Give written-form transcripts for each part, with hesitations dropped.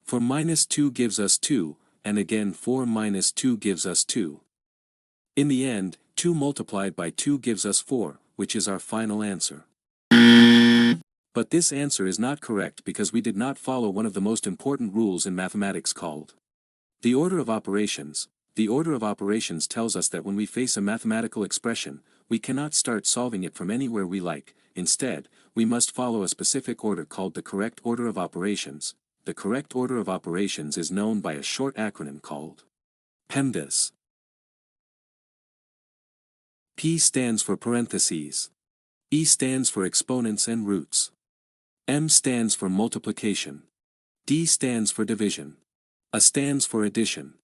4 minus 2 gives us 2, and again 4 minus 2 gives us 2. In the end, 2 multiplied by 2 gives us 4, which is our final answer. But this answer is not correct because we did not follow one of the most important rules in mathematics called the order of operations. The order of operations tells us that when we face a mathematical expression, we cannot start solving it from anywhere we like. Instead, we must follow a specific order called the correct order of operations. The correct order of operations is known by a short acronym called PEMDAS. P stands for parentheses. E stands for exponents and roots. M stands for multiplication. D stands for division. A stands for addition.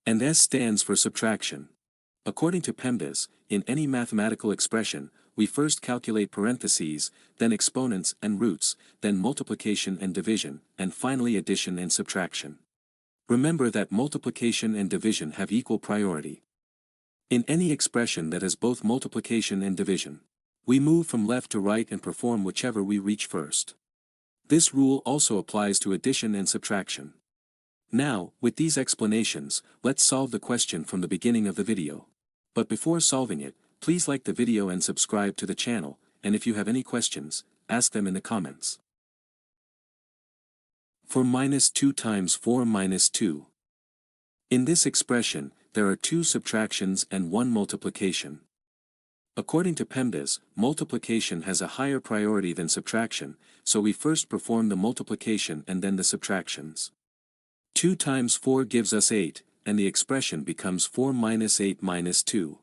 And S stands for subtraction. According to PEMDAS, in any mathematical expression, we first calculate parentheses, then exponents and roots, then multiplication and division, and finally addition and subtraction. Remember that multiplication and division have equal priority. In any expression that has both multiplication and division, we move from left to right and perform whichever we reach first. This rule also applies to addition and subtraction. Now, with these explanations, let's solve the question from the beginning of the video. But before solving it, please like the video and subscribe to the channel, and if you have any questions, ask them in the comments. 4 minus 2 times 4 minus 2. In this expression, there are 2 subtractions and 1 multiplication. According to PEMDAS, multiplication has a higher priority than subtraction, so we first perform the multiplication and then the subtractions. 2 times 4 gives us 8, and the expression becomes 4 minus 8 minus 2.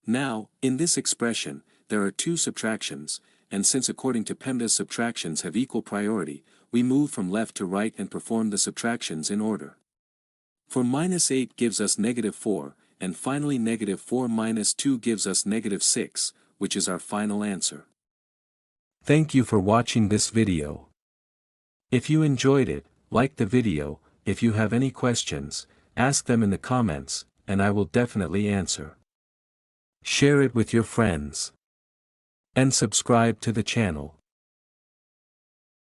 Now, in this expression, there are 2 subtractions, and since according to PEMDAS subtractions have equal priority, we move from left to right and perform the subtractions in order. 4 minus 8 gives us negative 4, and finally negative 4 minus 2 gives us negative 6, which is our final answer. Thank you for watching this video. If you enjoyed it, like the video. If you have any questions, ask them in the comments, and I will definitely answer. Share it with your friends. And subscribe to the channel.